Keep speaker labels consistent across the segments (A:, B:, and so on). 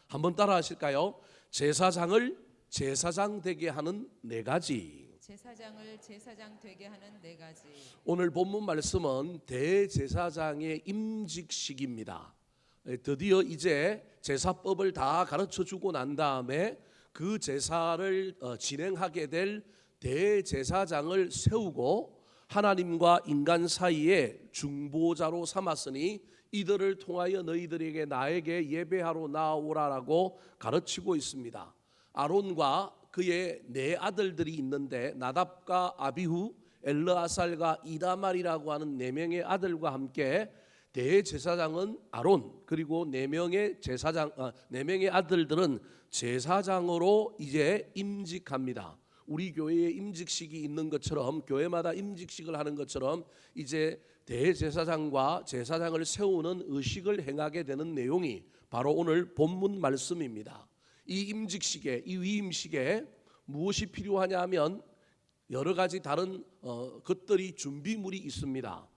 A: 한번 따라 하실까요? 제사장을 제사장 되게 하는 네 가지.
B: 제사장을 제사장 되게 하는 네 가지.
A: 오늘 본문 말씀은 대제사장의 임직식입니다. 드디어 이제 제사법을 다 가르쳐 주고 난 다음에 그 제사를 진행하게 될 대제사장을 세우고 하나님과 인간 사이에 중보자로 삼았으니 이들을 통하여 너희들에게 나에게 예배하러 나오라라고 가르치고 있습니다. 아론과 그의 네 아들들이 있는데 나답과 아비후, 엘르아살과 이다말이라고 하는 네 명의 아들과 함께 대제사장은 아론, 그리고 네 명의 아들들은 제사장으로 이제 임직합니다. 우리 교회에 임직식이 있는 것처럼, 교회마다 임직식을 하는 것처럼 이제 대제사장과 제사장을 세우는 의식을 행하게 되는 내용이 바로 오늘 본문 말씀입니다. 이 임직식에, 이 위임식에 무엇이 필요하냐 하면 여러 가지 다른 것들이 준비물이 있습니다.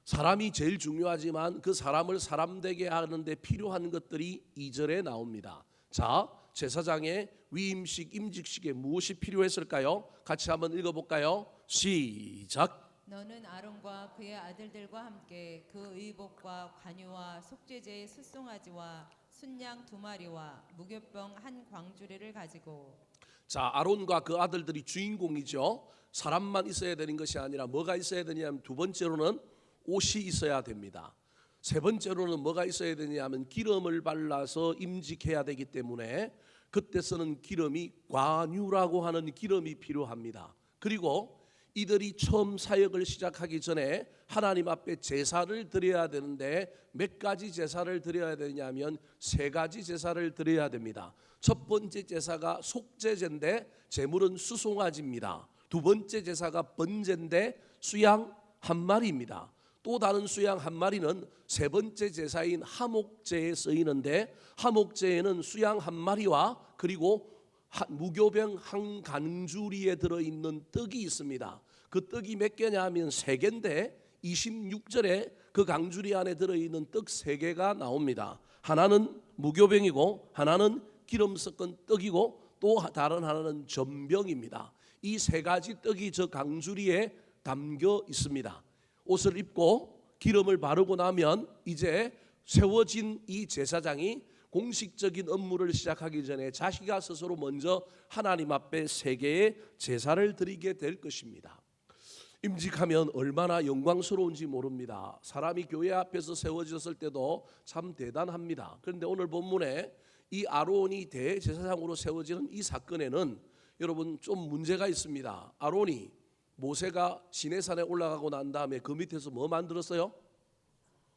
A: 사람이 제일 중요하지만 그 사람을 사람 되게 하는데 필요한 것들이 2절에 나옵니다. 자, 제사장의 위임식, 임직식에 무엇이 필요했을까요? 같이 한번 읽어볼까요? 시작.
B: 너는 아론과 그의 아들들과 함께 그 의복과 관유와 속죄제의 숫송아지와 순양 2마리와 무교병 한 광주리를 가지고.
A: 자, 아론과 그 아들들이 주인공이죠. 사람만 있어야 되는 것이 아니라 뭐가 있어야 되냐면 두 번째로는 옷이 있어야 됩니다. 세 번째로는 뭐가 있어야 되냐면 기름을 발라서 임직해야 되기 때문에 그때 쓰는 기름이 관유라고 하는 기름이 필요합니다. 그리고 이들이 처음 사역을 시작하기 전에 하나님 앞에 제사를 드려야 되는데 몇 가지 제사를 드려야 되냐면 세 가지 제사를 드려야 됩니다. 첫 번째 제사가 속죄제인데 제물은 수송아지입니다. 두 번째 제사가 번제인데 수양 1마리입니다. 또 다른 수양 1마리는 세 번째 제사인 하목제에 쓰이는데 하목제에는 수양 1마리와 그리고 무교병 한 간주리에 들어있는 떡이 있습니다. 그 떡이 몇 개냐 하면 3개인데 26절에 그 강주리 안에 들어있는 떡 3개가 나옵니다. 하나는 무교병이고 하나는 기름 섞은 떡이고 또 다른 하나는 전병입니다. 이 세 가지 떡이 저 강주리에 담겨 있습니다. 옷을 입고 기름을 바르고 나면 이제 세워진 이 제사장이 공식적인 업무를 시작하기 전에 자기가 스스로 먼저 하나님 앞에 3개의 제사를 드리게 될 것입니다. 임직하면 얼마나 영광스러운지 모릅니다. 사람이 교회 앞에서 세워졌을 때도 참 대단합니다. 그런데 오늘 본문에 이 아론이 대제사장으로 세워지는 이 사건에는 여러분 좀 문제가 있습니다. 아론이 모세가 시내산에 올라가고 난 다음에 그 밑에서 뭐 만들었어요?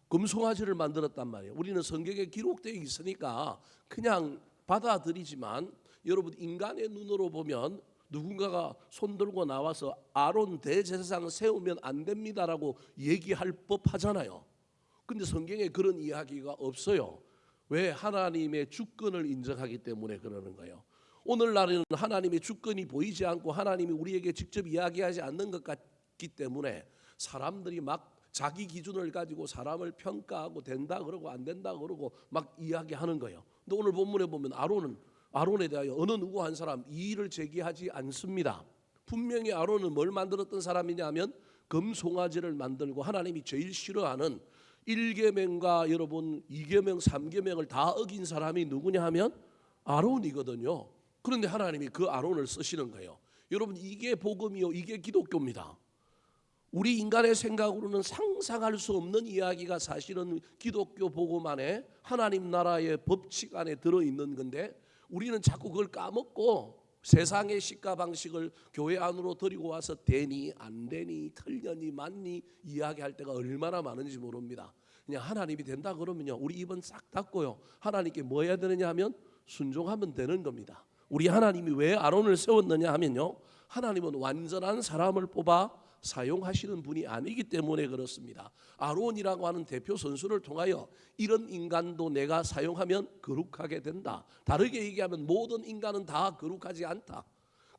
A: 금송아지를 만들었단 말이에요. 우리는 성경에 기록되어 있으니까 그냥 받아들이지만 여러분 인간의 눈으로 보면 누군가가 손들고 나와서 아론 대제사장 세우면 안 됩니다라고 얘기할 법하잖아요. 근데 성경에 그런 이야기가 없어요. 왜? 하나님의 주권을 인정하기 때문에 그러는 거예요. 오늘날에는 하나님의 주권이 보이지 않고 하나님이 우리에게 직접 이야기하지 않는 것 같기 때문에 사람들이 막 자기 기준을 가지고 사람을 평가하고 된다 그러고 안 된다 그러고 막 이야기하는 거예요. 근데 오늘 본문에 보면 아론에 대하여 어느 누구 한 사람 이의를 제기하지 않습니다. 분명히 아론은 뭘 만들었던 사람이냐면 금송아지를 만들고 하나님이 제일 싫어하는 1계명과 여러분 2계명 3계명을 다 어긴 사람이 누구냐 하면 아론이거든요. 그런데 하나님이 그 아론을 쓰시는 거예요. 여러분 이게 복음이요, 이게 기독교입니다. 우리 인간의 생각으로는 상상할 수 없는 이야기가 사실은 기독교 복음 안에 하나님 나라의 법칙 안에 들어있는 건데 우리는 자꾸 그걸 까먹고 세상의 식가 방식을 교회 안으로 들이고 와서 되니 안 되니 틀려니 맞니 이야기할 때가 얼마나 많은지 모릅니다. 그냥 하나님이 된다 그러면요 우리 입은 싹 닫고요 하나님께 뭐 해야 되느냐 하면 순종하면 되는 겁니다. 우리 하나님이 왜 아론을 세웠느냐 하면요 하나님은 완전한 사람을 뽑아 사용하시는 분이 아니기 때문에 그렇습니다. 아론이라고 하는 대표 선수를 통하여 이런 인간도 내가 사용하면 거룩하게 된다. 다르게 얘기하면 모든 인간은 다 거룩하지 않다.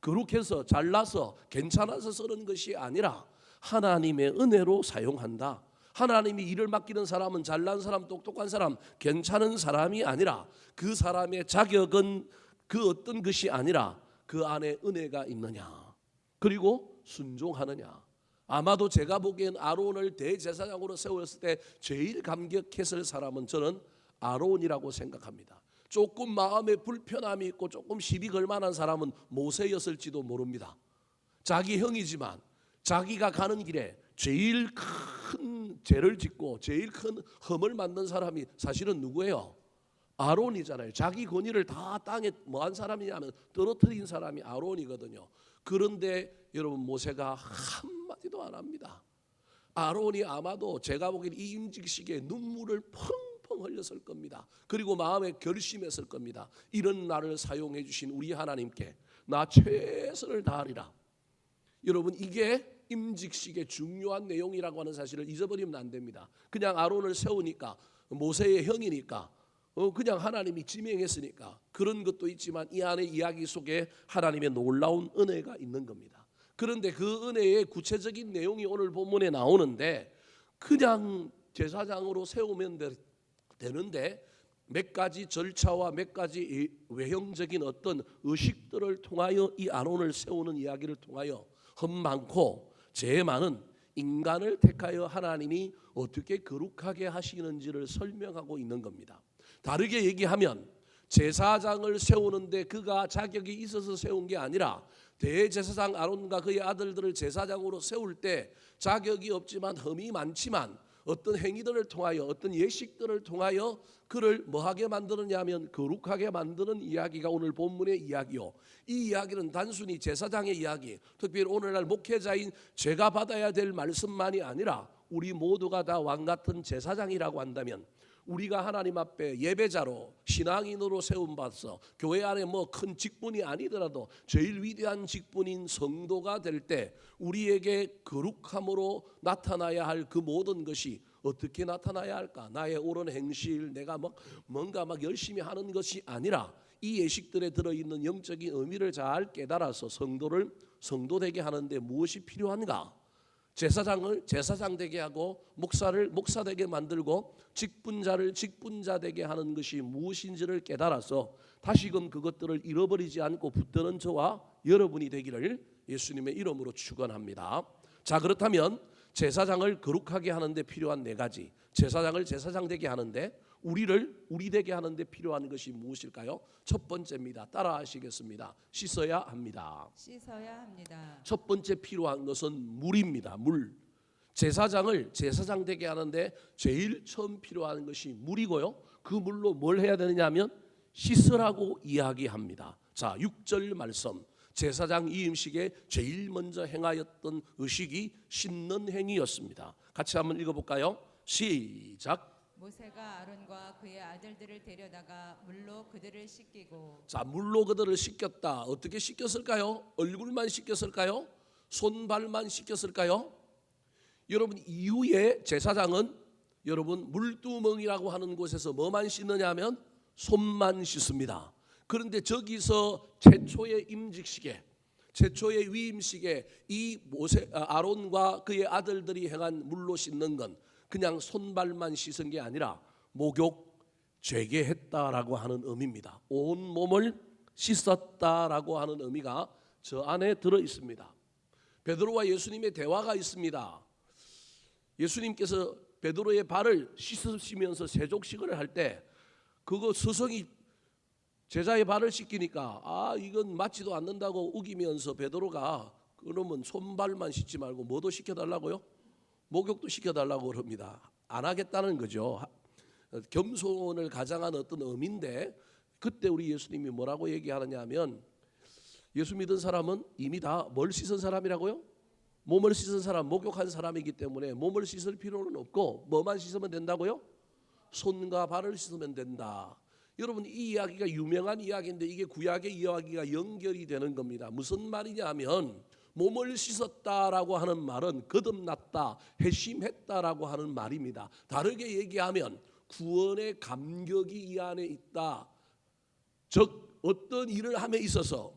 A: 거룩해서 잘나서 괜찮아서 쓰는 것이 아니라 하나님의 은혜로 사용한다. 하나님이 일을 맡기는 사람은 잘난 사람, 똑똑한 사람, 괜찮은 사람이 아니라 그 사람의 자격은 그 어떤 것이 아니라 그 안에 은혜가 있느냐, 그리고 순종하느냐. 아마도 제가 보기엔 아론을 대제사장으로 세웠을 때 제일 감격했을 사람은 저는 아론이라고 생각합니다. 조금 마음에 불편함이 있고 조금 시비 걸 만한 사람은 모세였을지도 모릅니다. 자기 형이지만 자기가 가는 길에 제일 큰 죄를 짓고 제일 큰 흠을 만든 사람이 사실은 누구예요? 아론이잖아요. 자기 권위를 다 땅에 뭐한 사람이냐면 떨어뜨린 사람이 아론이거든요. 그런데 여러분, 모세가 한마디도 안 합니다. 아론이 아마도 제가 보기엔 이 임직식에 눈물을 펑펑 흘렸을 겁니다. 그리고 마음에 결심했을 겁니다. 이런 나를 사용해 주신 우리 하나님께 나 최선을 다하리라. 여러분, 이게 임직식의 중요한 내용이라고 하는 사실을 잊어버리면 안 됩니다. 그냥 아론을 세우니까, 모세의 형이니까, 그냥 하나님이 지명했으니까 그런 것도 있지만 이 안에 이야기 속에 하나님의 놀라운 은혜가 있는 겁니다. 그런데 그 은혜의 구체적인 내용이 오늘 본문에 나오는데, 그냥 제사장으로 세우면 되는데 몇 가지 절차와 몇 가지 외형적인 어떤 의식들을 통하여 이 아론을 세우는 이야기를 통하여 흠 많고 죄 많은 인간을 택하여 하나님이 어떻게 거룩하게 하시는지를 설명하고 있는 겁니다. 다르게 얘기하면 제사장을 세우는데 그가 자격이 있어서 세운 게 아니라 대제사장 아론과 그의 아들들을 제사장으로 세울 때 자격이 없지만 흠이 많지만 어떤 행위들을 통하여 어떤 예식들을 통하여 그를 뭐하게 만드느냐 하면 거룩하게 만드는 이야기가 오늘 본문의 이야기요. 이 이야기는 단순히 제사장의 이야기, 특별히 오늘날 목회자인 제가 받아야 될 말씀만이 아니라 우리 모두가 다 왕같은 제사장이라고 한다면, 우리가 하나님 앞에 예배자로 신앙인으로 세움받아서 교회 안에 뭐 큰 직분이 아니더라도 제일 위대한 직분인 성도가 될 때 우리에게 거룩함으로 나타나야 할 그 모든 것이 어떻게 나타나야 할까? 나의 옳은 행실, 내가 뭔가 열심히 하는 것이 아니라 이 예식들에 들어있는 영적인 의미를 잘 깨달아서 성도를 성도되게 하는데 무엇이 필요한가? 제사장을 제사장 되게 하고 목사를 목사 되게 만들고 직분자를 직분자 되게 하는 것이 무엇인지를 깨달아서 다시금 그것들을 잃어버리지 않고 붙드는 저와 여러분이 되기를 예수님의 이름으로 축원합니다. 자, 그렇다면 제사장을 거룩하게 하는데 필요한 네 가지, 제사장을 제사장 되게 하는데 우리를 우리 되게 하는데 필요한 것이 무엇일까요? 첫 번째입니다. 따라하시겠습니다. 씻어야 합니다.
B: 씻어야 합니다.
A: 첫 번째 필요한 것은 물입니다. 물. 제사장을 제사장 되게 하는데 제일 처음 필요한 것이 물이고요. 그 물로 뭘 해야 되느냐 하면 씻으라고 이야기합니다. 자, 6절 말씀. 제사장 이임식에 제일 먼저 행하였던 의식이 씻는 행위였습니다. 같이 한번 읽어볼까요? 시작.
B: 모세가 아론과 그의 아들들을 데려다가 물로 그들을 씻기고.
A: 자, 물로 그들을 씻겼다. 어떻게 씻겼을까요? 얼굴만 씻겼을까요? 손발만 씻겼을까요? 여러분, 이후에 제사장은 여러분 물두멍이라고 하는 곳에서 뭐만 씻느냐 하면 손만 씻습니다. 그런데 저기서 최초의 임직식에, 최초의 위임식에 이 아론과 그의 아들들이 행한 물로 씻는 건 그냥 손발만 씻은 게 아니라 목욕, 죄개했다라고 하는 의미입니다. 온 몸을 씻었다라고 하는 의미가 저 안에 들어 있습니다. 베드로와 예수님의 대화가 있습니다. 예수님께서 베드로의 발을 씻으시면서 세족식을 할 때 그거 스승이 제자의 발을 씻기니까 이건 맞지도 않는다고 우기면서 베드로가 그러면 손발만 씻지 말고 뭐도 시켜달라고요? 목욕도 시켜달라고 그럽니다. 안 하겠다는 거죠. 겸손을 가장한 어떤 의미인데, 그때 우리 예수님이 뭐라고 얘기하느냐 하면 예수 믿은 사람은 이미 다 뭘 씻은 사람이라고요? 몸을 씻은 사람, 목욕한 사람이기 때문에 몸을 씻을 필요는 없고 뭐만 씻으면 된다고요? 손과 발을 씻으면 된다. 여러분, 이 이야기가 유명한 이야기인데 이게 구약의 이야기가 연결이 되는 겁니다. 무슨 말이냐 하면 몸을 씻었다라고 하는 말은 거듭났다, 회심했다라고 하는 말입니다. 다르게 얘기하면 구원의 감격이 이 안에 있다. 즉 어떤 일을 함에 있어서,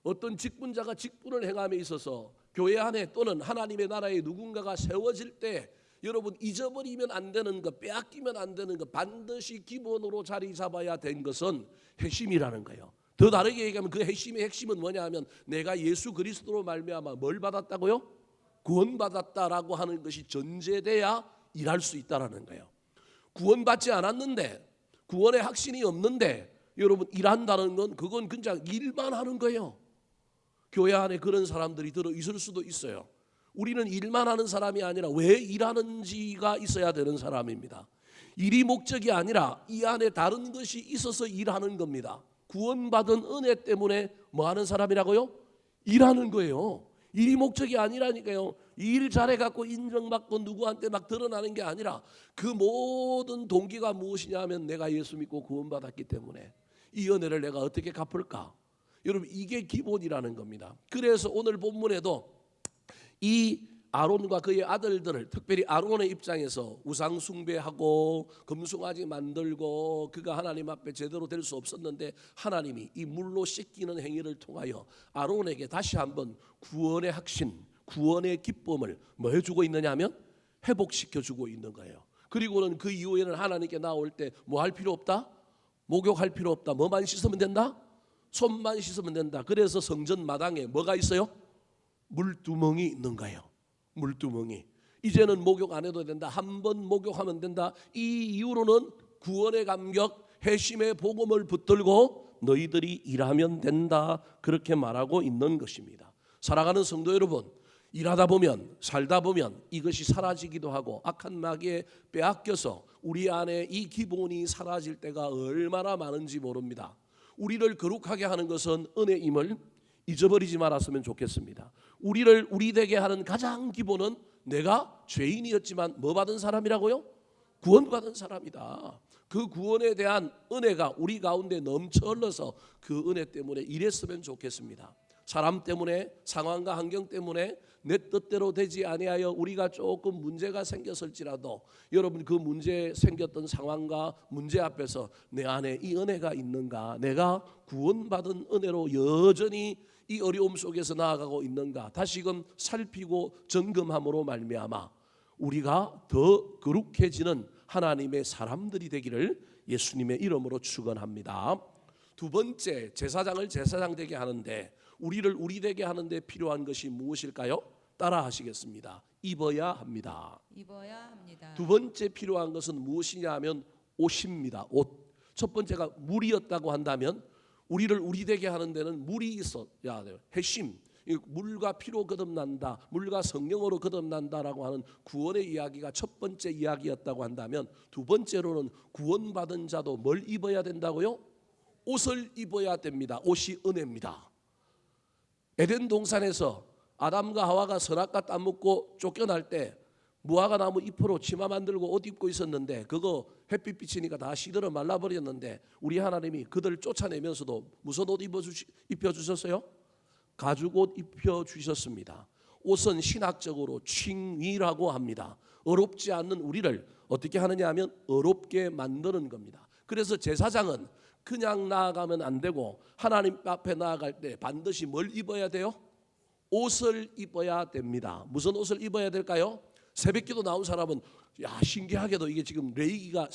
A: 어떤 직분자가 직분을 행함에 있어서 교회 안에 또는 하나님의 나라에 누군가가 세워질 때 여러분 잊어버리면 안 되는 것, 빼앗기면 안 되는 것, 반드시 기본으로 자리 잡아야 된 것은 핵심이라는 거예요. 더 다르게 얘기하면 그 핵심의 핵심은 뭐냐 하면 내가 예수 그리스도로 말미암아 뭘 받았다고요? 구원받았다라고 하는 것이 전제돼야 일할 수 있다라는 거예요. 구원받지 않았는데 구원의 확신이 없는데 여러분 일한다는 건 그건 그냥 일만 하는 거예요. 교회 안에 그런 사람들이 들어 있을 수도 있어요. 우리는 일만 하는 사람이 아니라 왜 일하는지가 있어야 되는 사람입니다. 일이 목적이 아니라 이 안에 다른 것이 있어서 일하는 겁니다. 구원받은 은혜 때문에 뭐 하는 사람이라고요? 일하는 거예요. 일이 목적이 아니라니까요. 일 잘해갖고 인정받고 누구한테 막 드러나는 게 아니라 그 모든 동기가 무엇이냐 하면 내가 예수 믿고 구원받았기 때문에 이 은혜를 내가 어떻게 갚을까? 여러분 이게 기본이라는 겁니다. 그래서 오늘 본문에도 이 아론과 그의 아들들을 특별히 아론의 입장에서 우상 숭배하고 금송아지 만들고 그가 하나님 앞에 제대로 될 수 없었는데 하나님이 이 물로 씻기는 행위를 통하여 아론에게 다시 한번 구원의 확신, 구원의 기쁨을 뭐 해주고 있느냐 하면 회복시켜주고 있는 거예요. 그리고는 그 이후에는 하나님께 나올 때 뭐 할 필요 없다? 목욕할 필요 없다. 뭐만 씻으면 된다? 손만 씻으면 된다. 그래서 성전 마당에 뭐가 있어요? 물두멍이 있는 거예요. 물두멍이. 이제는 목욕 안 해도 된다. 한 번 목욕하면 된다. 이 이후로는 구원의 감격, 회심의 복음을 붙들고 너희들이 일하면 된다. 그렇게 말하고 있는 것입니다. 사랑하는 성도 여러분, 일하다 보면 살다 보면 이것이 사라지기도 하고 악한 마귀에 빼앗겨서 우리 안에 이 기본이 사라질 때가 얼마나 많은지 모릅니다. 우리를 거룩하게 하는 것은 은혜임을 잊어버리지 말았으면 좋겠습니다. 우리를 우리 되게 하는 가장 기본은 내가 죄인이었지만 뭐 받은 사람이라고요? 구원받은 사람이다. 그 구원에 대한 은혜가 우리 가운데 넘쳐 흘러서 그 은혜 때문에 일했으면 좋겠습니다. 사람 때문에 상황과 환경 때문에 내 뜻대로 되지 아니하여 우리가 조금 문제가 생겼을지라도 여러분 그 문제 생겼던 상황과 문제 앞에서 내 안에 이 은혜가 있는가, 내가 구원받은 은혜로 여전히 이 어려움 속에서 나아가고 있는가 다시금 살피고 점검함으로 말미암아 우리가 더 거룩해지는 하나님의 사람들이 되기를 예수님의 이름으로 축원합니다. 두 번째, 제사장을 제사장 되게 하는데 우리를 우리 되게 하는데 필요한 것이 무엇일까요? 따라 하시겠습니다. 입어야 합니다.
B: 입어야 합니다.
A: 두 번째 필요한 것은 무엇이냐 하면 옷입니다. 옷. 첫 번째가 물이었다고 한다면 우리를 우리 되게 하는 데는 물이 있어야 돼요. 핵심. 물과 피로 거듭난다. 물과 성령으로 거듭난다라고 하는 구원의 이야기가 첫 번째 이야기였다고 한다면 두 번째로는 구원받은 자도 뭘 입어야 된다고요? 옷을 입어야 됩니다. 옷이 은혜입니다. 에덴 동산에서 아담과 하와가 선악과 따먹고 쫓겨날 때 무화과 나무 잎으로 치마 만들고 옷 입고 있었는데 그거 햇빛 비치니까 다 시들어 말라버렸는데 우리 하나님이 그들 쫓아내면서도 무슨 옷 입혀주셨어요? 가죽옷 입혀주셨습니다. 옷은 신학적으로 칭위라고 합니다. 어렵지 않는 우리를 어떻게 하느냐 하면 어렵게 만드는 겁니다. 그래서 제사장은 그냥 나아가면 안 되고 하나님 앞에 나아갈 때 반드시 뭘 입어야 돼요? 옷을 입어야 됩니다. 무슨 옷을 입어야 될까요? 새벽기도 나온 사람은 야 신기하게도 이게 지금 레이기가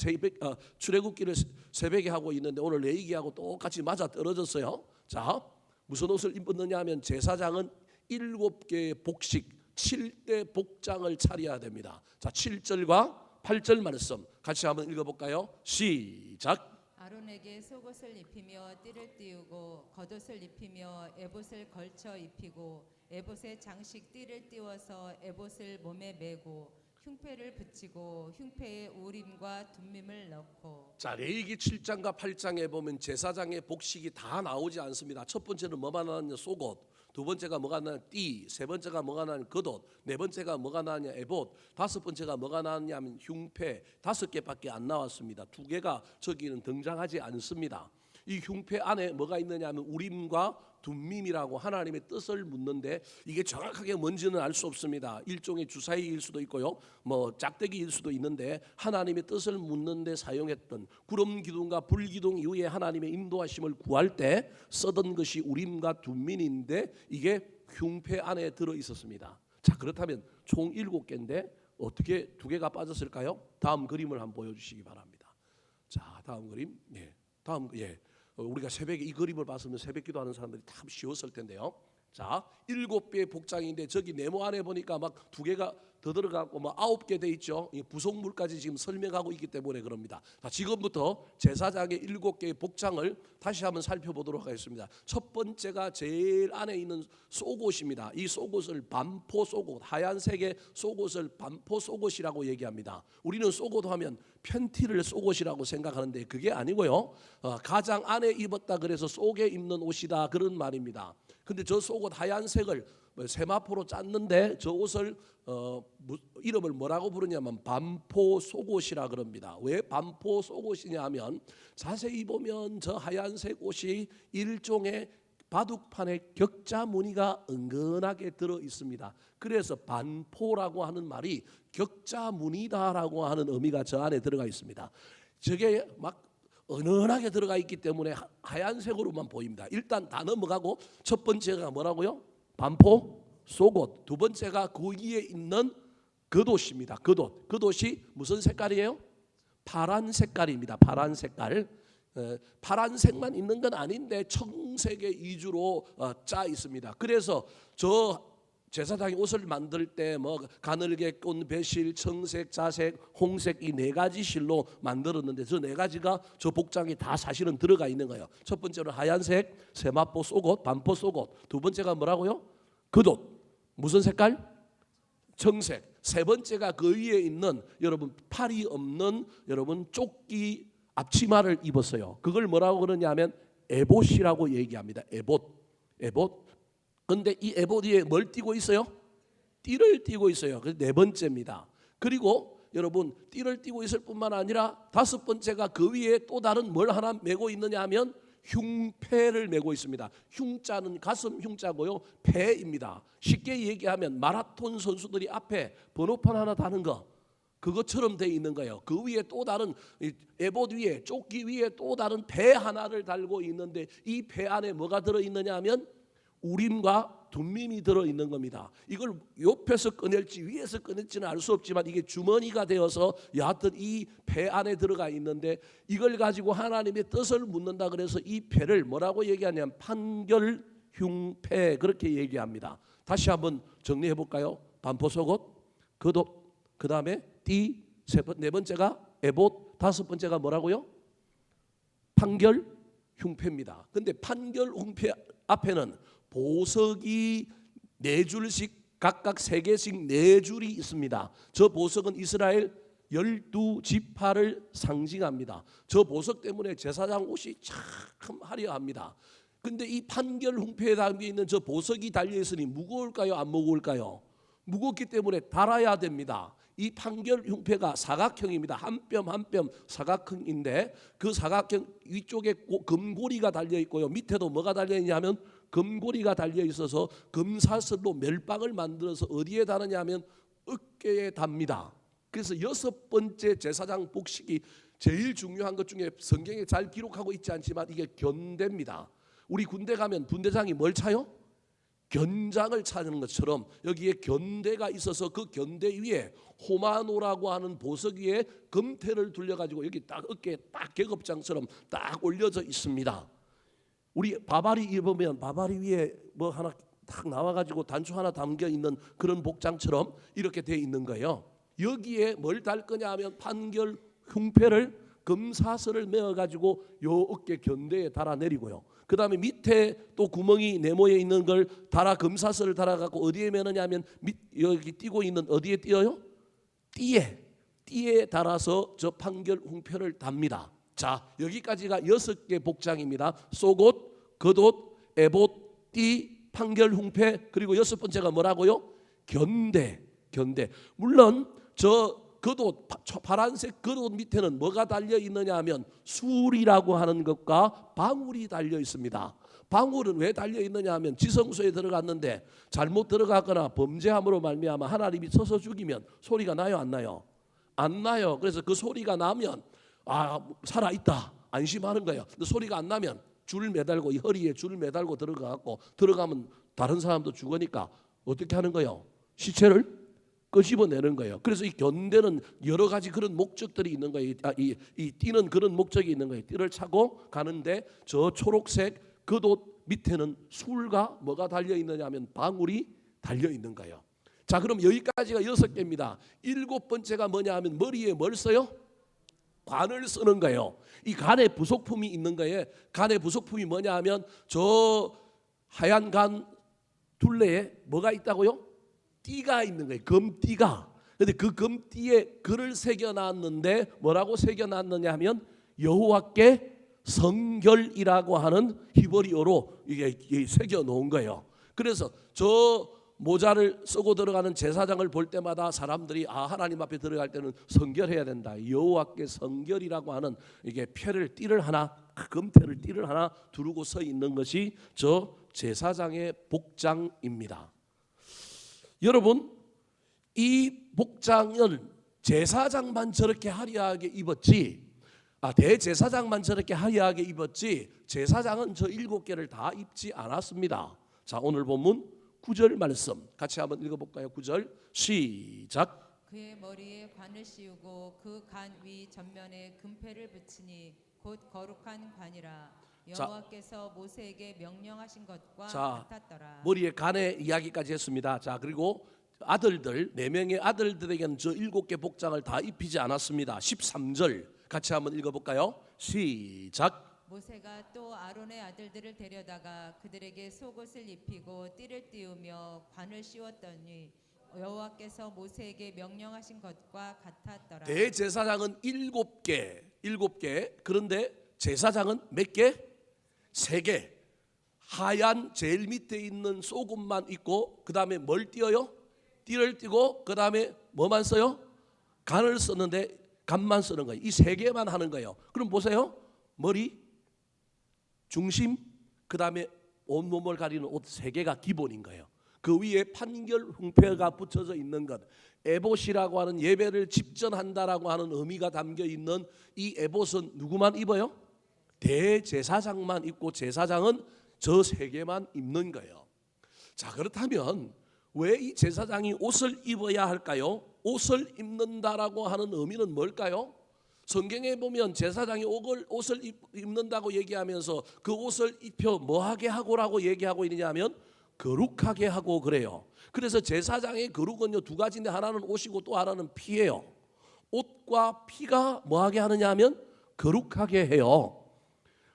A: 출애굽기를 새벽에 하고 있는데 오늘 레이기하고 똑같이 맞아 떨어졌어요. 자 무슨 옷을 입었느냐 하면 제사장은 7개의 복식 7대 복장을 차려야 됩니다. 자 7절과 8절 말씀 같이 한번 읽어볼까요? 시작.
B: 아론에게 속옷을 입히며 띠를 띄우고 겉옷을 입히며 에봇을 걸쳐 입히고 에봇에 장식 띠를 띄워서 에봇을 몸에 메고 흉패를 붙이고 흉패에 우림과 둠밈을 넣고.
A: 자 레위기 7장과 8장에 보면 제사장의 복식이 다 나오지 않습니다. 첫 번째는 뭐가 나왔냐? 속옷. 두 번째가 뭐가 나냐? 띠. 세 번째가 뭐가 나냐? 겉옷. 네 번째가 뭐가 나냐? 에봇. 다섯 번째가 뭐가 나왔냐면 흉패. 5개밖에 안 나왔습니다. 2개가 저기는 등장하지 않습니다. 이 흉패 안에 뭐가 있느냐 하면 우림과 둠밈이라고 하나님의 뜻을 묻는데 이게 정확하게 뭔지는 알 수 없습니다. 일종의 주사위일 수도 있고요. 뭐 짝대기일 수도 있는데 하나님의 뜻을 묻는데 사용했던 구름 기둥과 불 기둥 이후에 하나님의 인도하심을 구할 때 쓰던 것이 우림과 둠밈인데 이게 흉패 안에 들어 있었습니다. 자 그렇다면 총 7개인데 어떻게 두 개가 빠졌을까요? 다음 그림을 한번 보여주시기 바랍니다. 자, 다음 그림. 우리가 새벽에 이 그림을 봤으면 새벽 기도하는 사람들이 참 쉬웠을 텐데요. 자, 7배의 복장인데 저기 네모 안에 보니까 막 두 개가 더 들어가고 뭐 9개 돼 있죠. 이 부속물까지 지금 설명하고 있기 때문에 그럽니다. 자, 지금부터 제사장의 7개의 복장을 다시 한번 살펴보도록 하겠습니다. 첫 번째가 제일 안에 있는 속옷입니다. 이 속옷을 반포 속옷, 하얀색의 속옷을 반포 속옷이라고 얘기합니다. 우리는 속옷 하면 팬티를 속옷이라고 생각하는데 그게 아니고요. 가장 안에 입었다 그래서 속에 입는 옷이다 그런 말입니다. 근데 저 속옷 하얀색을 세마포로 짰는데 저 옷을 이름을 뭐라고 부르냐면 반포 속옷이라 그럽니다. 왜 반포 속옷이냐 하면 자세히 보면 저 하얀색 옷이 일종의 바둑판에 격자 무늬가 은근하게 들어 있습니다. 그래서 반포라고 하는 말이 격자 무늬다라고 하는 의미가 저 안에 들어가 있습니다. 저게 막 은은하게 들어가 있기 때문에 하얀색으로만 보입니다. 일단 다 넘어가고 첫 번째가 뭐라고요? 반포 속옷. 두 번째가 그 위에 있는 겉옷입니다. 겉옷. 겉옷이 무슨 색깔이에요? 파란 색깔입니다. 파란 색깔. 파란색만 있는 건 아닌데 청색의 위주로 짜 있습니다. 그래서 저 제사장이 옷을 만들 때 뭐 가늘게 꼰 배실, 청색, 자색, 홍색 이 네 가지 실로 만들었는데 저 네 가지가 저 복장이 다 사실은 들어가 있는 거예요. 첫 번째로 하얀색 세마포 속옷, 반포 속옷. 두 번째가 뭐라고요? 겉옷. 무슨 색깔? 청색. 세 번째가 그 위에 있는 여러분 팔이 없는 여러분 조끼 앞치마를 입었어요. 그걸 뭐라고 그러냐면 에봇이라고 얘기합니다. 에봇. 근데 이 에봇 위에 뭘 띠고 있어요? 띠를 띠고 있어요. 그래서 네 번째입니다. 그리고 여러분 띠를 띠고 있을 뿐만 아니라 다섯 번째가 그 위에 또 다른 뭘 하나 메고 있느냐 하면 흉패를 메고 있습니다. 흉자는 가슴 흉자고요. 패입니다. 쉽게 얘기하면 마라톤 선수들이 앞에 번호판 하나 다는 거 그것처럼 돼 있는 거예요. 그 위에 또 다른 에봇 위에 조끼 위에 또 다른 배 하나를 달고 있는데 이 배 안에 뭐가 들어 있느냐 하면 우림과 둠밈이 들어 있는 겁니다. 이걸 옆에서 꺼낼지 위에서 꺼낼지는 알 수 없지만 이게 주머니가 되어서 여하튼 이 배 안에 들어가 있는데 이걸 가지고 하나님의 뜻을 묻는다 그래서 이 패를 뭐라고 얘기하냐면 판결흉패 그렇게 얘기합니다. 다시 한번 정리해 볼까요? 반포 속옷, 겉옷, 그 다음에 띠, 네 번째가 에봇, 다섯 번째가 뭐라고요? 판결흉패입니다. 근데 판결흉패 앞에는 보석이 네 줄씩 각각 세 개씩 네 줄이 있습니다. 저 보석은 이스라엘 12지파를 상징합니다. 저 보석 때문에 제사장 옷이 참 화려합니다. 근데 이 판결흉패에 담겨 있는 저 보석이 달려 있으니 무거울까요? 안 무거울까요? 무겁기 때문에 달아야 됩니다. 이 판결흉패가 사각형입니다. 한 뼘 한 뼘 사각형인데 그 사각형 위쪽에 금고리가 달려 있고요. 밑에도 뭐가 달려 있냐면 금고리가 달려 있어서 금사슬로 멜빵을 만들어서 어디에 다느냐 하면 어깨에 답니다. 그래서 여섯 번째 제사장 복식이 제일 중요한 것 중에 성경에 잘 기록하고 있지 않지만 이게 견대입니다. 우리 군대 가면 분대장이 뭘 차요? 견장을 차는 것처럼 여기에 견대가 있어서 그 견대 위에 호마노라고 하는 보석 위에 금태를 둘려가지고 여기 딱 어깨에 딱 계급장처럼 딱 올려져 있습니다. 우리 바바리 입으면 바바리 위에 뭐 하나 딱 나와가지고 단추 하나 담겨 있는 그런 복장처럼 이렇게 돼 있는 거예요. 여기에 뭘 달 거냐 하면 판결 흉패를 금사슬을 메어가지고 요 어깨 견대에 달아내리고요. 그 다음에 밑에 또 구멍이 네모에 있는 걸 달아 금사슬을 달아갖고 어디에 매느냐 하면 여기 띄고 있는 어디에 띄어요? 띠에 달아서 저 판결 흉패를 답니다. 자, 여기까지가 6개 복장입니다. 속옷, 겉옷, 에봇, 띠, 판결 흉패 그리고 여섯 번째가 뭐라고요? 견대. 물론 저 겉옷 파란색 겉옷 밑에는 뭐가 달려 있느냐 하면 술이라고 하는 것과 방울이 달려 있습니다. 방울은 왜 달려 있느냐 하면 지성소에 들어갔는데 잘못 들어가거나 범죄함으로 말미암아 하나님이 쳐서 죽이면 소리가 나요, 안 나요? 안 나요. 그래서 그 소리가 나면 살아 있다 안심하는 거예요. 근데 소리가 안 나면 줄 매달고 이 허리에 줄 매달고 들어가면 다른 사람도 죽으니까 어떻게 하는 거예요? 시체를 끄집어내는 거예요. 그래서 이 견대는 여러 가지 그런 목적들이 있는 거예요. 이 띠는 그런 목적이 있는 거예요. 띠를 차고 가는데 저 초록색 겉옷 밑에는 술과 뭐가 달려 있느냐 하면 방울이 달려 있는 거예요. 자, 그럼 여기까지가 6개입니다. 7번째가 뭐냐 하면 머리에 뭘 써요? 관을 쓰는 거예요. 이 관에 부속품이 있는 거예요. 관의 부속품이 뭐냐 하면 저 하얀 관 둘레에 뭐가 있다고요? 띠가 있는 거예요. 금띠가. 그런데 그 금띠에 글을 새겨놨는데 뭐라고 새겨놨느냐 하면 여호와께 성결이라고 하는 히브리어로 이게 새겨놓은 거예요. 그래서 저 모자를 쓰고 들어가는 제사장을 볼 때마다 사람들이 하나님 앞에 들어갈 때는 성결해야 된다. 여호와께 성결이라고 하는 이게 띠를 하나 금태를 띠를 하나 두르고 서 있는 것이 저 제사장의 복장입니다. 여러분, 이 복장은 제사장만 저렇게 화려하게 입었지, 대제사장만 저렇게 화려하게 입었지 제사장은 저 7개를 다 입지 않았습니다. 자, 오늘 본문 9절 말씀 같이 한번 읽어볼까요? 9절 시작.
B: 그의 머리에 관을 씌우고 그 관 위 전면에 금패를 붙이니 곧 거룩한 관이라. 여호와께서 모세에게 명령하신 것과 같았더라.
A: 머리에 관의 이야기까지 했습니다. 자, 그리고 아들들 4명의 아들들에게는 저 7개 복장을 다 입히지 않았습니다. 13절 같이 한번 읽어볼까요? 시작.
B: 모세가 또 아론의 아들들을 데려다가 그들에게 속옷을 입히고 띠를 띄우며 관을 씌웠더니 여호와께서 모세에게 명령하신 것과 같았더라.
A: 대제사장은 7개. 그런데 제사장은 몇 개? 3개. 하얀 제일 밑에 있는 속옷만 입고 그 다음에 뭘 띄어요? 띠를 띄고 그 다음에 뭐만 써요? 간을 썼는데 간만 쓰는 거예요. 이 3개만 하는 거예요. 그럼 보세요. 머리, 중심, 그 다음에 온몸을 가리는 옷 3개가 기본인 거예요. 그 위에 판결 흉패가 붙여져 있는 것, 에봇이라고 하는 예배를 집전한다라고 하는 의미가 담겨 있는 이 에봇은 누구만 입어요? 대제사장만 입고 제사장은 저 3개만 입는 거예요. 자, 그렇다면 왜 이 제사장이 옷을 입어야 할까요? 옷을 입는다라고 하는 의미는 뭘까요? 성경에 보면 제사장이 옷을 입는다고 얘기하면서 그 옷을 입혀 뭐하게 하고라고 얘기하고 있느냐면 거룩하게 하고 그래요. 그래서 제사장의 거룩은요 2가지인데 하나는 옷이고 또 하나는 피예요. 옷과 피가 뭐하게 하느냐 하면 거룩하게 해요.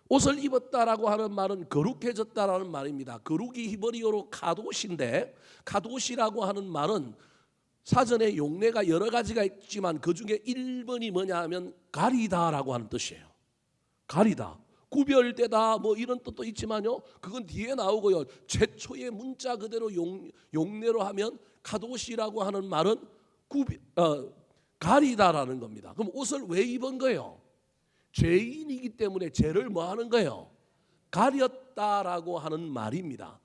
A: 옷을 입었다라고 하는 말은 거룩해졌다라는 말입니다. 거룩이 히브리어로 카도시인데 카도시라고 하는 말은 사전에 용례가 여러 가지가 있지만 그 중에 1번이 뭐냐 하면 가리다라고 하는 뜻이에요. 가리다, 구별되다 뭐 이런 뜻도 있지만요. 그건 뒤에 나오고요. 최초의 문자 그대로 용례로 하면 카도시라고 하는 말은 가리다라는 겁니다. 그럼 옷을 왜 입은 거예요? 죄인이기 때문에 죄를 뭐 하는 거예요? 가렸다라고 하는 말입니다.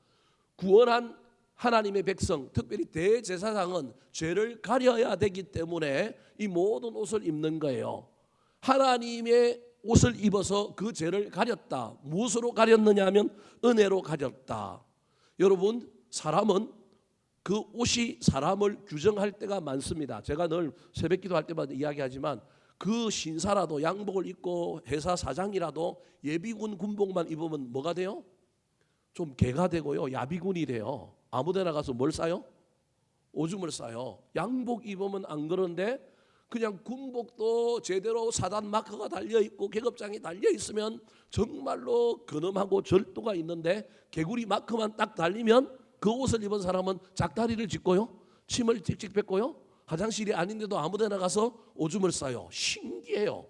A: 구원한 하나님의 백성, 특별히 대제사장은 죄를 가려야 되기 때문에 이 모든 옷을 입는 거예요. 하나님의 옷을 입어서 그 죄를 가렸다. 무엇으로 가렸느냐 하면 은혜로 가렸다. 여러분, 사람은 그 옷이 사람을 규정할 때가 많습니다. 제가 늘 새벽기도 할 때마다 이야기하지만 그 신사라도 양복을 입고 회사 사장이라도 예비군 군복만 입으면 뭐가 돼요? 좀 개가 되고요. 야비군이 돼요. 아무데나 가서 뭘 싸요? 오줌을 싸요. 양복 입으면 안 그런데 그냥 군복도 제대로 사단 마크가 달려있고 계급장이 달려있으면 정말로 근엄하고 절도가 있는데 개구리 마크만 딱 달리면 그 옷을 입은 사람은 짝다리를 짚고요. 침을 찍찍 뱉고요. 화장실이 아닌데도 아무데나 가서 오줌을 싸요. 신기해요.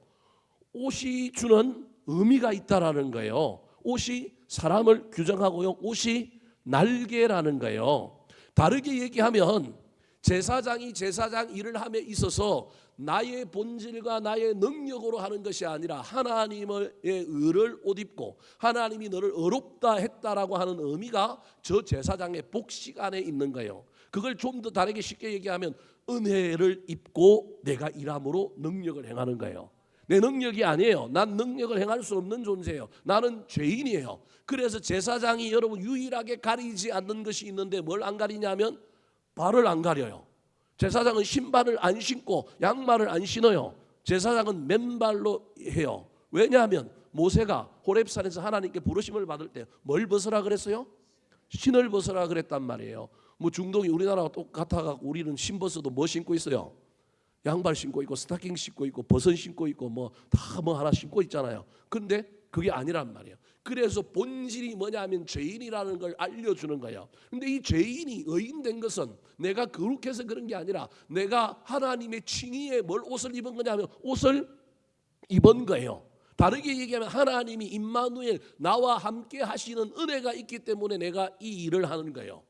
A: 옷이 주는 의미가 있다라는 거예요. 옷이 사람을 규정하고요. 옷이 날개라는 거예요. 다르게 얘기하면 제사장이 제사장 일을 함에 있어서 나의 본질과 나의 능력으로 하는 것이 아니라 하나님의 의를 옷 입고 하나님이 너를 의롭다 했다라고 하는 의미가 저 제사장의 복식 안에 있는 거예요. 그걸 좀 더 다르게 쉽게 얘기하면 은혜를 입고 내가 일함으로 능력을 행하는 거예요. 내 능력이 아니에요. 난 능력을 행할 수 없는 존재예요. 나는 죄인이에요. 그래서 제사장이 여러분 유일하게 가리지 않는 것이 있는데 뭘 안 가리냐면 발을 안 가려요. 제사장은 신발을 안 신고 양말을 안 신어요. 제사장은 맨발로 해요. 왜냐하면 모세가 호렙산에서 하나님께 부르심을 받을 때 뭘 벗으라 그랬어요? 신을 벗으라 그랬단 말이에요. 뭐 중동이 우리나라와 똑같아갖고 우리는 신 벗어도 뭐 신고 있어요? 양발 신고 있고 스타킹 신고 있고 버선 신고 있고 뭐 다 뭐 하나 신고 있잖아요. 근데 그게 아니란 말이에요. 그래서 본질이 뭐냐면 죄인이라는 걸 알려주는 거예요. 근데 이 죄인이 의인된 것은 내가 거룩해서 그런 게 아니라 내가 하나님의 칭의에 뭘 옷을 입은 거냐면 옷을 입은 거예요. 다르게 얘기하면 하나님이 임마누엘 나와 함께 하시는 은혜가 있기 때문에 내가 이 일을 하는 거예요.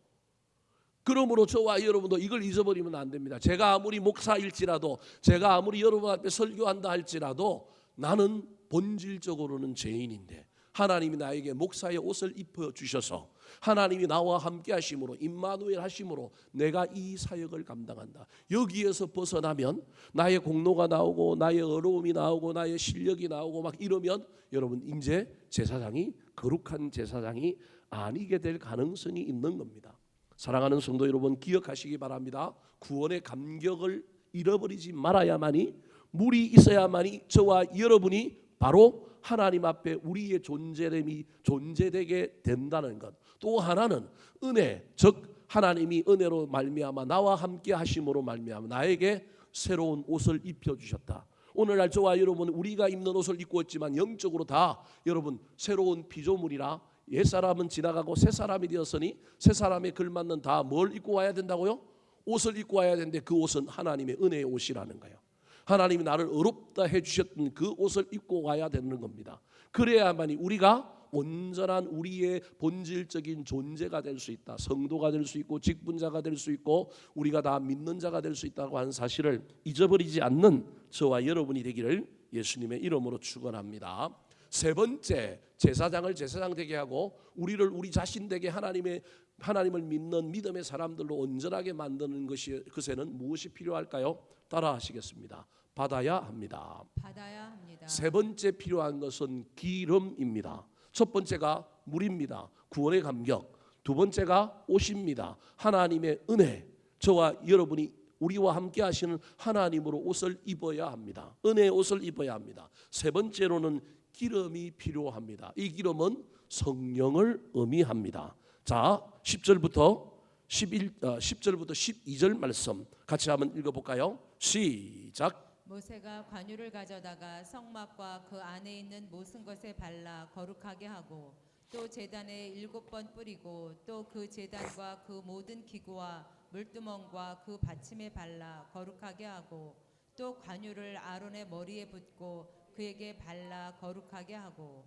A: 그러므로 저와 여러분도 이걸 잊어버리면 안 됩니다. 제가 아무리 목사일지라도 제가 아무리 여러분 앞에 설교한다 할지라도 나는 본질적으로는 죄인인데 하나님이 나에게 목사의 옷을 입혀주셔서 하나님이 나와 함께 하심으로 임마누엘 하심으로 내가 이 사역을 감당한다. 여기에서 벗어나면 나의 공로가 나오고 나의 어려움이 나오고 나의 실력이 나오고 막 이러면 여러분 이제 제사장이 거룩한 제사장이 아니게 될 가능성이 있는 겁니다. 사랑하는 성도 여러분 기억하시기 바랍니다. 구원의 감격을 잃어버리지 말아야만이 물이 있어야만이 저와 여러분이 바로 하나님 앞에 우리의 존재됨이 존재되게 된다는 것. 또 하나는 은혜, 즉 하나님이 은혜로 말미암아 나와 함께 하심으로 말미암아 나에게 새로운 옷을 입혀주셨다. 오늘날 저와 여러분 우리가 입는 옷을 입고 있지만 영적으로 다 여러분 새로운 피조물이라 옛사람은 지나가고 새 사람이 되었으니 새 사람에 걸맞는 다 뭘 입고 와야 된다고요? 옷을 입고 와야 되는데 그 옷은 하나님의 은혜의 옷이라는 거예요. 하나님이 나를 어렵다 해주셨던 그 옷을 입고 와야 되는 겁니다. 그래야만이 우리가 온전한 우리의 본질적인 존재가 될 수 있다. 성도가 될 수 있고 직분자가 될 수 있고 우리가 다 믿는 자가 될 수 있다고 하는 사실을 잊어버리지 않는 저와 여러분이 되기를 예수님의 이름으로 축원합니다. 세 번째, 제사장을 제사장 되게 하고 우리를 우리 자신 되게 하나님을 믿는 믿음의 사람들로 온전하게 만드는 것에는 무엇이 필요할까요? 따라하시겠습니다. 받아야 합니다.
B: 받아야 합니다.
A: 세 번째 필요한 것은 기름입니다. 첫 번째가 물입니다. 구원의 감격. 두 번째가 옷입니다. 하나님의 은혜. 저와 여러분이 우리와 함께 하시는 하나님으로 옷을 입어야 합니다. 은혜의 옷을 입어야 합니다. 세 번째로는 기름이 필요합니다. 이 기름은 성령을 의미합니다. 자, 10절부터 12절 말씀 같이 한번 읽어볼까요? 시작.
B: 모세가 관유를 가져다가 성막과 그 안에 있는 모든 것에 발라 거룩하게 하고 또 제단에 7번 뿌리고 또 그 제단과 그 모든 기구와 물두멍과 그 받침에 발라 거룩하게 하고 또 관유를 아론의 머리에 붓고 그에게 발라 거룩하게 하고.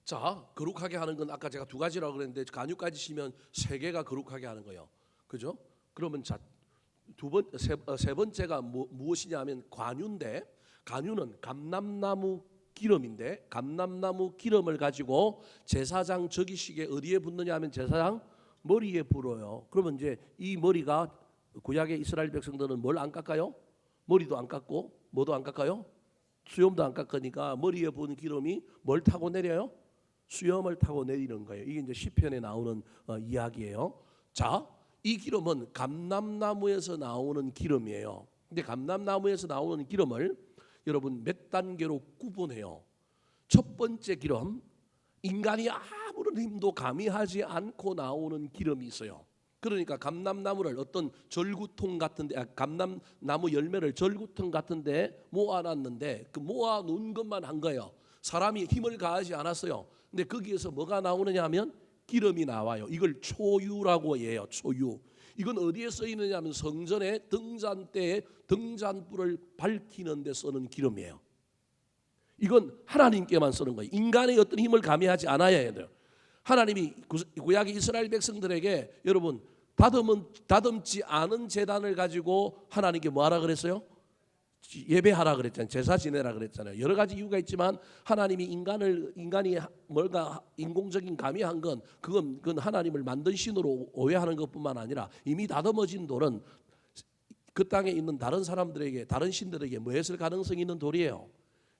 A: 자, 거룩하게 하는 건 아까 제가 두 가지라고 그랬는데 관유까지 시면 세 개가 거룩하게 하는 거예요. 그죠? 그러면 자, 세 번째가 무엇이냐면 관유인데 관유는 감람나무 기름인데 감람나무 기름을 가지고 제사장 저기시게 어디에 붓느냐 하면 제사장 머리에 불어요. 그러면 이제 이 머리가 구약의 이스라엘 백성들은 뭘 안 깎아요? 머리도 안 깎고 뭐도 안 깎아요? 수염도 안 깎으니까 머리에 부은 기름이 뭘 타고 내려요? 수염을 타고 내리는 거예요. 이게 이제 시편에 나오는 이야기예요. 자, 이 기름은 감람나무에서 나오는 기름이에요. 근데 감람나무에서 나오는 기름을 여러분 몇 단계로 구분해요. 첫 번째 기름, 인간이 아무런 힘도 가미하지 않고 나오는 기름이 있어요. 그러니까 감람나무를 어떤 절구통 같은데 감람나무 열매를 절구통 같은데 모아놨는데 그 모아놓은 것만 한 거예요. 사람이 힘을 가하지 않았어요. 근데 거기에서 뭐가 나오느냐 하면 기름이 나와요. 이걸 초유라고 해요. 초유. 이건 어디에 쓰이느냐 하면 성전의 등잔 때에 등잔불을 밝히는 데 쓰는 기름이에요. 이건 하나님께만 쓰는 거예요. 인간의 어떤 힘을 가미하지 않아야 돼요. 하나님이 구약의 이스라엘 백성들에게 여러분 다듬지 않은 제단을 가지고 하나님께 뭐하라 그랬어요? 예배하라 그랬잖아요. 제사 지내라 그랬잖아요. 여러 가지 이유가 있지만 하나님이 인간이 뭔가 인공적인 가미한 건 그건 하나님을 만든 신으로 오해하는 것뿐만 아니라 이미 다듬어진 돌은 그 땅에 있는 다른 사람들에게 다른 신들에게 뭐 했을 가능성이 있는 돌이에요.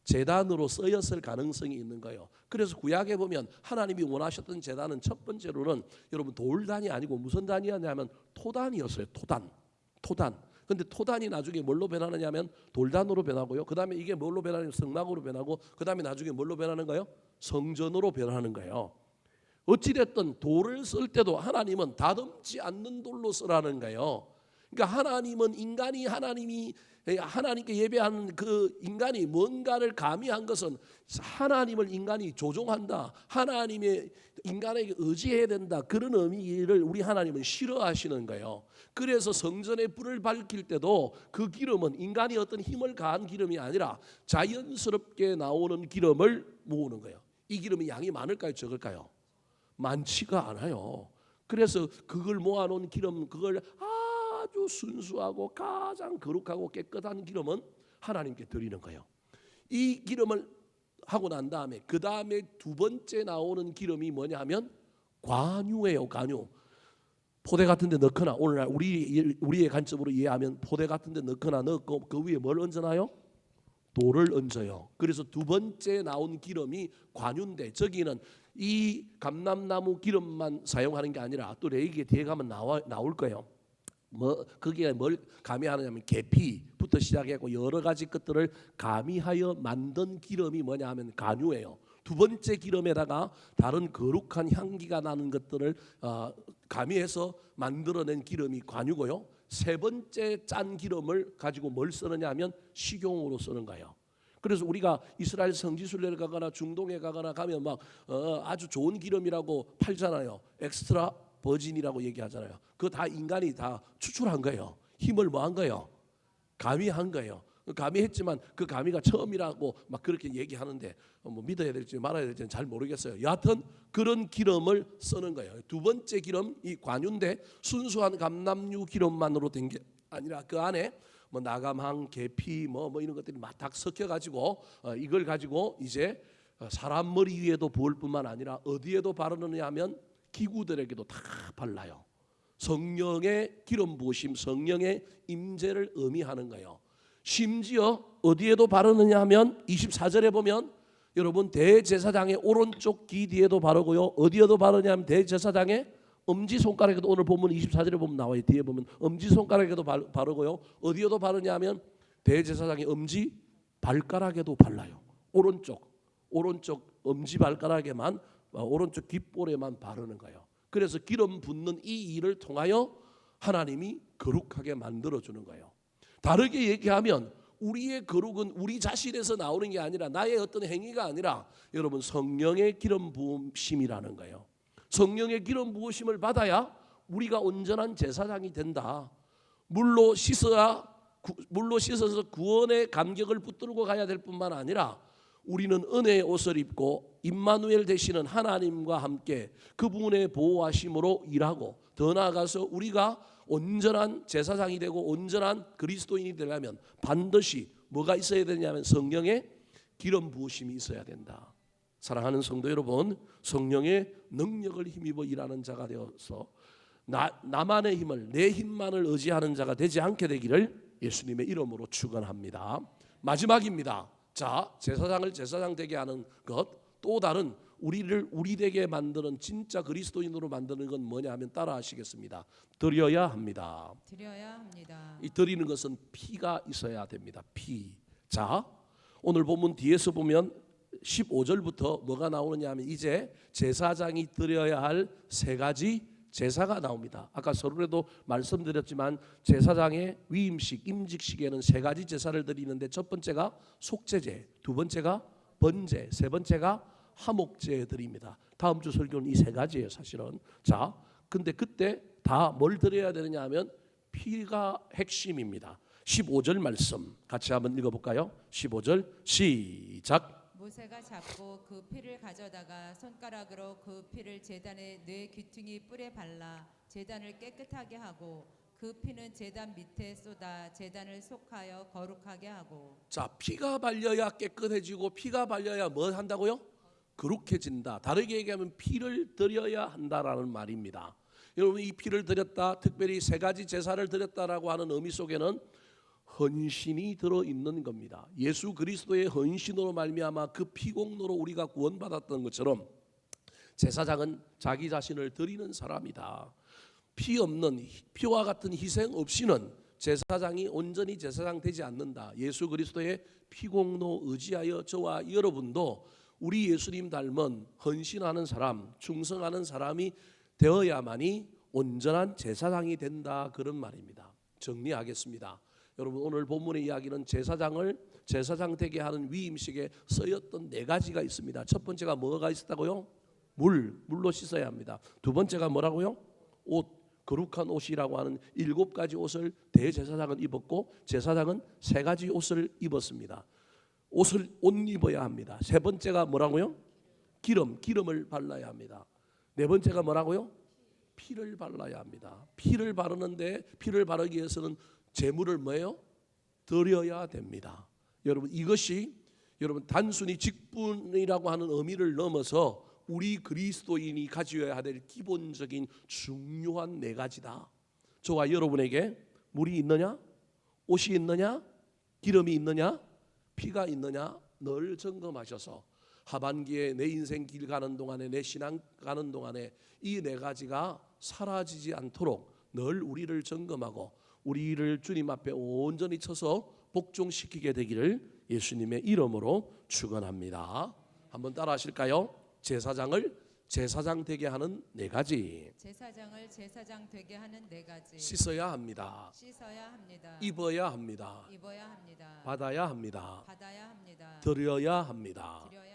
A: 제단으로 쓰였을 가능성이 있는 거예요. 그래서 구약에 보면 하나님이 원하셨던 제단은 첫 번째로는 여러분 돌단이 아니고 무슨 단이었냐면 토단이었어요. 토단. 근데 토단이 나중에 뭘로 변하느냐면 돌단으로 변하고요. 그 다음에 이게 뭘로 변하냐면 성막으로 변하고 그 다음에 나중에 뭘로 변하는 거예요? 성전으로 변하는 거예요. 어찌됐든 돌을 쓸 때도 하나님은 다듬지 않는 돌로 쓰라는 거예요. 그러니까 하나님은 인간이 하나님께 예배하는 그 인간이 뭔가를 감히한 것은 하나님을 인간이 조종한다. 하나님의 인간에게 의지해야 된다. 그런 의미를 우리 하나님은 싫어하시는 거예요. 그래서 성전에 불을 밝힐 때도 그 기름은 인간이 어떤 힘을 가한 기름이 아니라 자연스럽게 나오는 기름을 모으는 거예요. 이 기름이 양이 많을까요? 적을까요? 많지가 않아요. 그래서 그걸 모아놓은 기름, 그걸 아주 순수하고 가장 거룩하고 깨끗한 기름은 하나님께 드리는 거예요. 이 기름을 하고 난 다음에 그 다음에 두 번째 나오는 기름이 뭐냐 하면 관유예요. 관유. 포대 같은 데 넣거나 오늘날 우리의 관점으로 이해하면 포대 같은 데 넣거나 넣고 그 위에 뭘 얹어놔요? 돌을 얹어요. 그래서 두 번째 나온 기름이 관유인데 저기는 이 감람나무 기름만 사용하는 게 아니라 또 레위기에 뒤에 가면 나올 거예요. 거기에 뭘 가미하느냐면 계피부터 시작해고 여러 가지 것들을 가미하여 만든 기름이 뭐냐 하면 관유예요. 두 번째 기름에다가 다른 거룩한 향기가 나는 것들을 가미해서 만들어낸 기름이 관유고요. 세 번째 짠 기름을 가지고 뭘 쓰느냐 하면 식용으로 쓰는 거예요. 그래서 우리가 이스라엘 성지순례를 가거나 중동에 가거나 가면 막 아주 좋은 기름이라고 팔잖아요. 엑스트라 버진이라고 얘기하잖아요. 그거 다 인간이 다 추출한 거예요. 힘을 뭐한 거예요? 가미한 거예요. 가미했지만 그 가미가 처음이라고 막 그렇게 얘기하는데 뭐 믿어야 될지 말아야 될지는 잘 모르겠어요. 여하튼 그런 기름을 쓰는 거예요. 두 번째 기름 이 관유인데 순수한 감람류 기름만으로 된 게 아니라 그 안에 뭐 나감향, 계피 뭐 이런 것들이 막 다 섞여 가지고 이걸 가지고 이제 사람 머리 위에도 부을 뿐만 아니라 어디에도 바르느냐 하면 기구들에게도 다 발라요. 성령의 기름 부으심, 성령의 임재를 의미하는 거예요. 심지어 어디에도 바르느냐 하면 24절에 보면 여러분 대제사장의 오른쪽 귀 뒤에도 바르고요. 어디에도 바르냐 하면 대제사장의 엄지손가락에도 오늘 보면 24절에 보면 나와요. 뒤에 보면 엄지손가락에도 바르고요. 어디에도 바르냐 하면 대제사장의 엄지 발가락에도 발라요. 오른쪽 엄지발가락에만 오른쪽 귓볼에만 바르는 거예요. 그래서 기름 붓는 이 일을 통하여 하나님이 거룩하게 만들어주는 거예요. 다르게 얘기하면 우리의 거룩은 우리 자신에서 나오는 게 아니라 나의 어떤 행위가 아니라 여러분 성령의 기름 부으심이라는 거예요. 성령의 기름 부으심을 받아야 우리가 온전한 제사장이 된다. 물로 씻어서 구원의 감격을 붙들고 가야 될 뿐만 아니라 우리는 은혜의 옷을 입고 임마누엘 되시는 하나님과 함께 그분의 보호하심으로 일하고 더 나아가서 우리가 온전한 제사장이 되고 온전한 그리스도인이 되려면 반드시 뭐가 있어야 되냐면 성령의 기름 부으심이 있어야 된다. 사랑하는 성도 여러분, 성령의 능력을 힘입어 일하는 자가 되어서 나만의 힘을 내 힘만을 의지하는 자가 되지 않게 되기를 예수님의 이름으로 축원합니다. 마지막입니다. 자, 제사장을 제사장 되게 하는 것 또 다른 우리를 우리 되게 만드는 진짜 그리스도인으로 만드는 건 뭐냐 하면 따라하시겠습니다. 드려야 합니다.
B: 드려야 합니다.
A: 이 드리는 것은 피가 있어야 됩니다. 피. 자, 오늘 본문 뒤에서 보면 15절부터 뭐가 나오느냐 하면 이제 제사장이 드려야 할 세 가지 제사가 나옵니다. 아까 서론에도 말씀드렸지만 제사장의 위임식, 임직식에는 세 가지 제사를 드리는데 첫 번째가 속죄제, 두 번째가 번제, 세 번째가 화목제 드립니다. 다음 주 설교는 이 세 가지예요, 사실은. 자, 근데 그때 다 뭘 드려야 되느냐 하면 피가 핵심입니다. 15절 말씀 같이 한번 읽어볼까요? 15절 시작.
B: 모세가 잡고 그 피를 가져다가 손가락으로 그 피를 제단의 네 귀퉁이 뿔에 발라 제단을 깨끗하게 하고 그 피는 제단 밑에 쏟아 제단을 속하여 거룩하게 하고.
A: 자, 피가 발려야 깨끗해지고 피가 발려야 뭐 한다고요? 거룩해진다. 다르게 얘기하면 피를 드려야 한다라는 말입니다. 여러분 이 피를 드렸다, 특별히 세 가지 제사를 드렸다라고 하는 의미 속에는 헌신이 들어있는 겁니다. 예수 그리스도의 헌신으로 말미암아 그 피공로로 우리가 구원받았던 것처럼 제사장은 자기 자신을 드리는 사람이다. 피 없는 피와 같은 희생 없이는 제사장이 온전히 제사장 되지 않는다. 예수 그리스도의 피공로 의지하여 저와 여러분도 우리 예수님 닮은 헌신하는 사람, 충성하는 사람이 되어야만이 온전한 제사장이 된다, 그런 말입니다. 정리하겠습니다. 여러분, 오늘 본문의 이야기는 제사장을 제사장 되게 하는 위임식에 쓰였던 4가지가 있습니다. 첫 번째가 뭐가 있었다고요? 물로 씻어야 합니다. 두 번째가 뭐라고요? 옷, 거룩한 옷이라고 하는 7가지 옷을 대제사장은 입었고 제사장은 3가지 옷을 입었습니다. 옷 입어야 합니다. 세 번째가 뭐라고요? 기름을 발라야 합니다. 네 번째가 뭐라고요? 피를 발라야 합니다. 피를 바르는데 피를 바르기 위해서는 제물을 뭐예요? 드려야 됩니다. 여러분, 이것이 여러분 단순히 직분이라고 하는 의미를 넘어서 우리 그리스도인이 가져야 될 기본적인 중요한 4가지다. 저와 여러분에게 물이 있느냐, 옷이 있느냐, 기름이 있느냐, 피가 있느냐 늘 점검하셔서 하반기에 내 인생 길 가는 동안에, 내 신앙 가는 동안에 이 4가지가 사라지지 않도록 늘 우리를 점검하고 우리를 주님 앞에 온전히 쳐서 복종시키게 되기를 예수님의 이름으로 축원합니다. 한번 따라 하실까요? 제사장을 제사장 되게 하는 4가지.
B: 제사장을 제사장 되게 하는 4가지.
A: 씻어야 합니다.
B: 씻어야 합니다.
A: 입어야 합니다.
B: 입어야 합니다.
A: 받아야 합니다.
B: 받아야 합니다.
A: 드려야 합니다.
B: 드려야